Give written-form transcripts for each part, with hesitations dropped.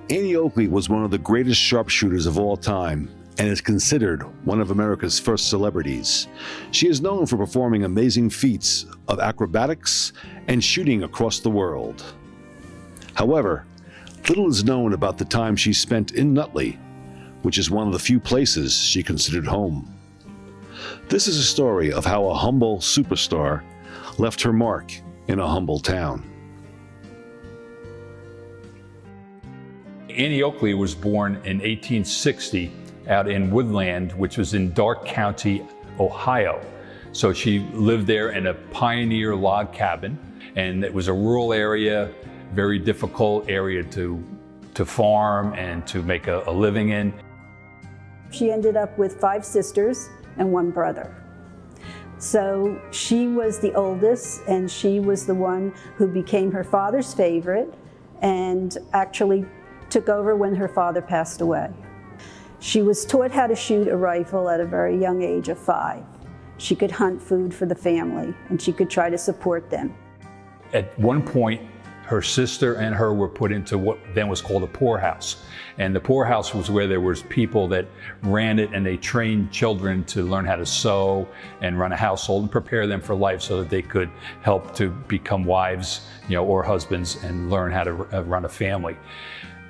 Annie Oakley was one of the greatest sharpshooters of all time and is considered one of America's first celebrities. She is known for performing amazing feats of acrobatics and shooting across the world. However, little is known about the time she spent in Nutley, which is one of the few places she considered home. This is a story of how a humble superstar left her mark in a humble town. Annie Oakley was born in 1860 out in Woodland, which was in Darke County, Ohio. So she lived there in a pioneer log cabin, and it was a rural area, very difficult area to farm and to make a living in. She ended up with 5 sisters and 1 brother. So she was the oldest, and she was the one who became her father's favorite and actually took over when her father passed away. She was taught how to shoot a rifle at a very young age of 5. She could hunt food for the family, and she could try to support them. At one point, her sister and her were put into what then was called a poorhouse. And the poorhouse was where there was people that ran it, and they trained children to learn how to sew and run a household and prepare them for life so that they could help to become wives, or husbands, and learn how to run a family.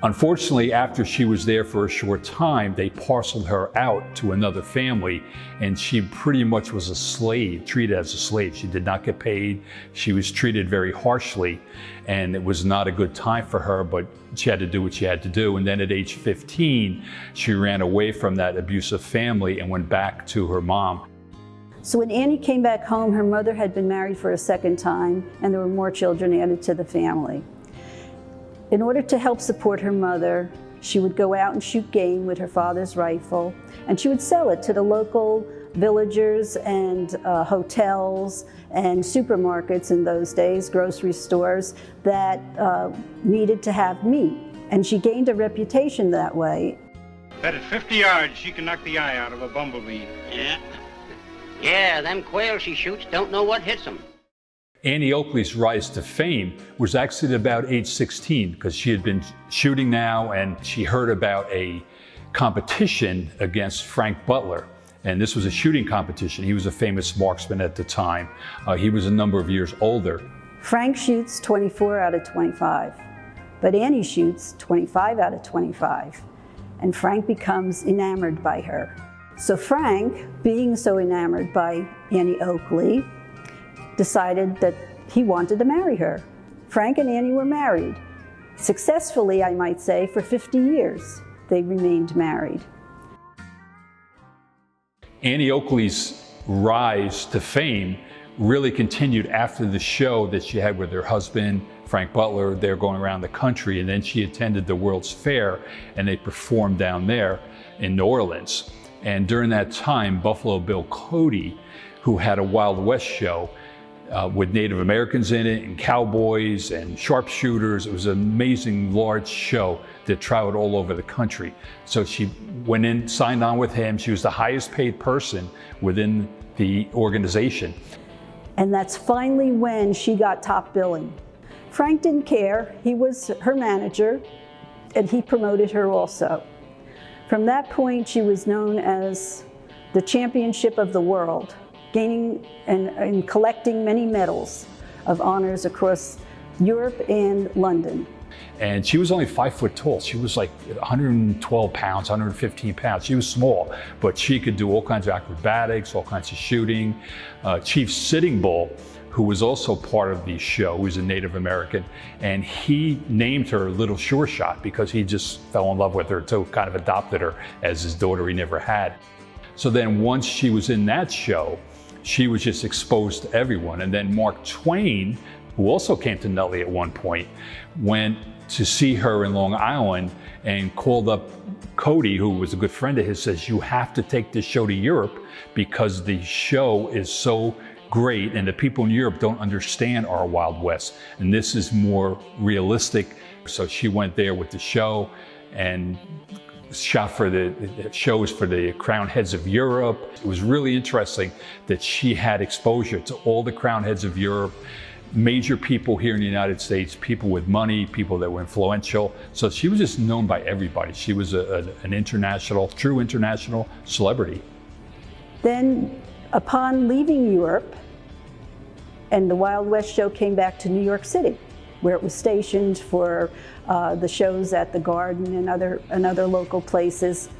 Unfortunately, after she was there for a short time, they parceled her out to another family, and she pretty much was a slave, treated as a slave. She did not get paid. She was treated very harshly, and it was not a good time for her, but she had to do what she had to do. And then at age 15, she ran away from that abusive family and went back to her mom. So when Annie came back home, her mother had been married for a second time, and there were more children added to the family. In order to help support her mother, she would go out and shoot game with her father's rifle, and she would sell it to the local villagers and hotels and supermarkets in those days, grocery stores that needed to have meat. And she gained a reputation that way. Bet at 50 yards she can knock the eye out of a bumblebee. Yeah, them quails she shoots don't know what hits them. Annie Oakley's rise to fame was actually at about age 16, because she had been shooting now, and she heard about a competition against Frank Butler. And this was a shooting competition. He was a famous marksman at the time. He was a number of years older. Frank shoots 24 out of 25, but Annie shoots 25 out of 25. And Frank becomes enamored by her. So Frank, being so enamored by Annie Oakley, decided that he wanted to marry her. Frank and Annie were married. Successfully, I might say, for 50 years. They remained married. Annie Oakley's rise to fame really continued after the show that she had with her husband, Frank Butler. They're going around the country, and then she attended the World's Fair, and they performed down there in New Orleans. And during that time, Buffalo Bill Cody, who had a Wild West show, with Native Americans in it, and cowboys and sharpshooters. It was an amazing large show that traveled all over the country. So she went in, signed on with him. She was the highest paid person within the organization. And that's finally when she got top billing. Frank didn't care. He was her manager, and he promoted her also. From that point, she was known as the championship of the world, gaining and collecting many medals of honors across Europe and London. And she was only 5 foot tall. She was like 112 pounds, 115 pounds. She was small, but she could do all kinds of acrobatics, all kinds of shooting. Chief Sitting Bull, who was also part of the show, who was a Native American, and he named her Little Sure Shot because he just fell in love with her, so kind of adopted her as his daughter he never had. So then once she was in that show, she was just exposed to everyone. And then Mark Twain, who also came to Nutley at one point, went to see her in Long Island and called up Cody, who was a good friend of his, says, "You have to take this show to Europe because the show is so great and the people in Europe don't understand our Wild West. And this is more realistic." So she went there with the show and shot for the shows for the crown heads of Europe. It was really interesting that she had exposure to all the crown heads of Europe, major people here in the United States, people with money, people that were influential. So she was just known by everybody. She was an international, true international celebrity. Then, upon leaving Europe, and the Wild West show came back to New York City, where it was stationed for the shows at the Garden and other local places.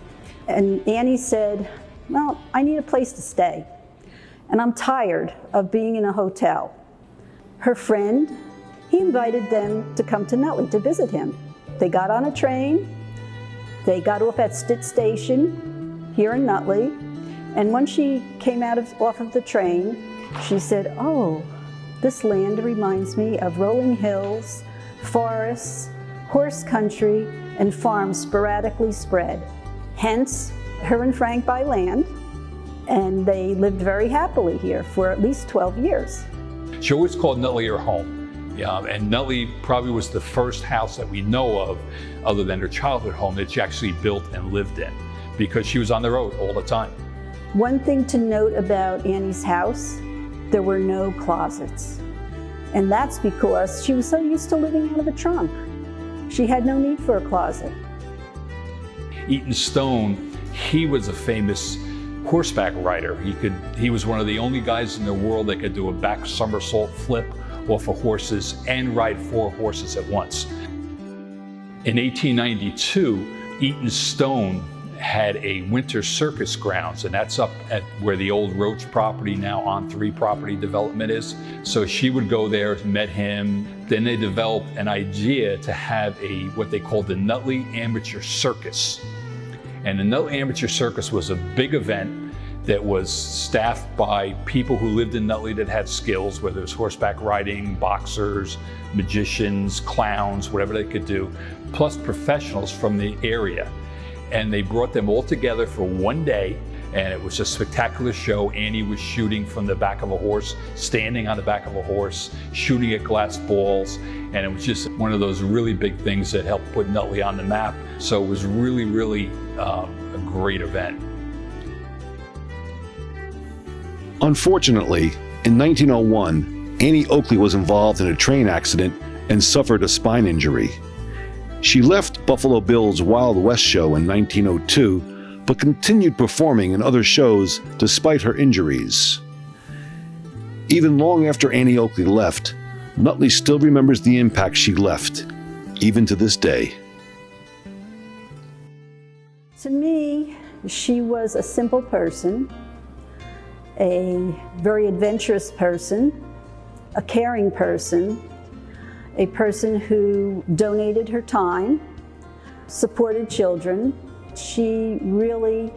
And Annie said, well, I need a place to stay, and I'm tired of being in a hotel. Her friend, he invited them to come to Nutley to visit him. They got on a train, they got off at Stitt Station here in Nutley, and when she came off of the train, she said, oh, this land reminds me of rolling hills, forests, horse country, and farms sporadically spread. Hence, her and Frank buy land, and they lived very happily here for at least 12 years. She always called Nutley her home. And Nutley probably was the first house that we know of, other than her childhood home, that she actually built and lived in, because she was on the road all the time. One thing to note about Annie's house, there were no closets. And that's because she was so used to living out of a trunk. She had no need for a closet. Eaton Stone, he was a famous horseback rider. He was one of the only guys in the world that could do a back somersault flip off of horses and ride 4 horses at once. In 1892, Eaton Stone had a winter circus grounds, and that's up at where the old Roach property, now On 3 property development is. So she would go there, met him. Then they developed an idea to have what they called the Nutley Amateur Circus. And the Nutley Amateur Circus was a big event that was staffed by people who lived in Nutley that had skills, whether it was horseback riding, boxers, magicians, clowns, whatever they could do, plus professionals from the area. And they brought them all together for one day, and it was a spectacular show. Annie was shooting from the back of a horse, standing on the back of a horse, shooting at glass balls, and it was just one of those really big things that helped put Nutley on the map. So it was really, really a great event. Unfortunately, in 1901, Annie Oakley was involved in a train accident and suffered a spine injury. She left Buffalo Bill's Wild West show in 1902, but continued performing in other shows despite her injuries. Even long after Annie Oakley left, Nutley still remembers the impact she left, even to this day. To me, she was a simple person, a very adventurous person, a caring person, a person who donated her time, supported children. She really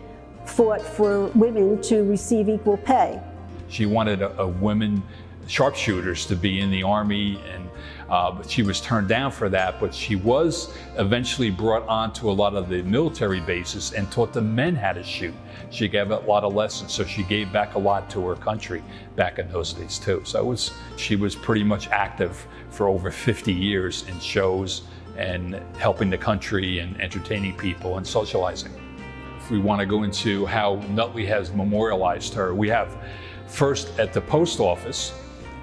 fought for women to receive equal pay. She wanted a women sharpshooters to be in the Army, and but she was turned down for that. But she was eventually brought onto a lot of the military bases and taught the men how to shoot. She gave a lot of lessons, so she gave back a lot to her country back in those days too. So she was pretty much active for over 50 years in shows and helping the country and entertaining people and socializing. If we want to go into how Nutley has memorialized her, we have first at the post office,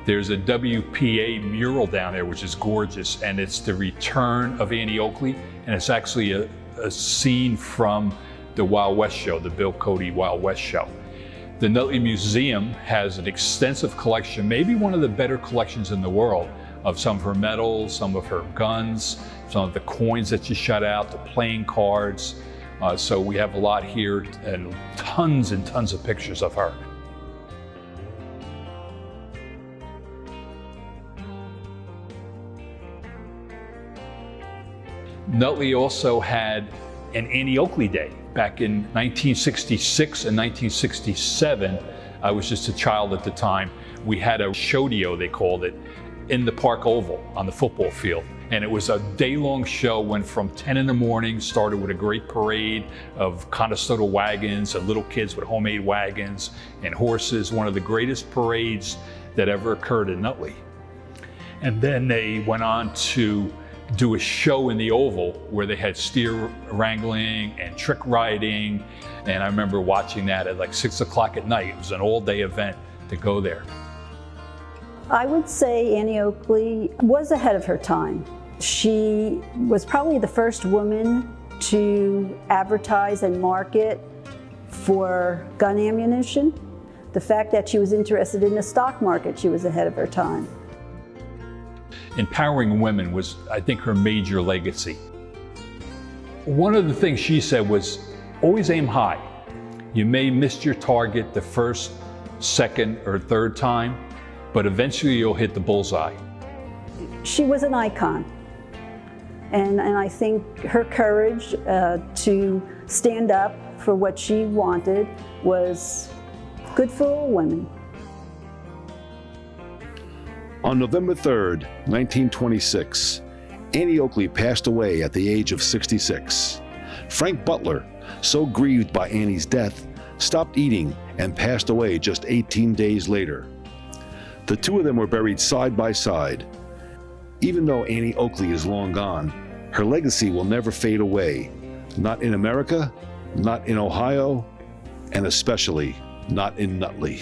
there's a WPA mural down there, which is gorgeous, and it's the return of Annie Oakley, and it's actually a scene from the Wild West show, the Bill Cody Wild West show. The Nutley Museum has an extensive collection, maybe one of the better collections in the world, of some of her medals, some of her guns, some of the coins that she shot out, the playing cards. So we have a lot here and tons of pictures of her. Nutley also had an Annie Oakley Day. Back in 1966 and 1967, I was just a child at the time, we had a showdio, they called it, in the Park Oval on the football field. And it was a day-long show, went from 10 in the morning, started with a great parade of Conestoga wagons and little kids with homemade wagons and horses, one of the greatest parades that ever occurred in Nutley. And then they went on to do a show in the Oval where they had steer wrangling and trick riding. And I remember watching that at like 6 o'clock at night. It was an all-day event to go there. I would say Annie Oakley was ahead of her time. She was probably the first woman to advertise and market for gun ammunition. The fact that she was interested in the stock market, she was ahead of her time. Empowering women was, I think, her major legacy. One of the things she said was, always aim high. You may miss your target the first, second, or third time, but eventually you'll hit the bullseye. She was an icon. And I think her courage to stand up for what she wanted was good for all women. On November 3rd, 1926, Annie Oakley passed away at the age of 66. Frank Butler, so grieved by Annie's death, stopped eating and passed away just 18 days later. The two of them were buried side by side. Even though Annie Oakley is long gone, her legacy will never fade away. Not in America, not in Ohio, and especially not in Nutley.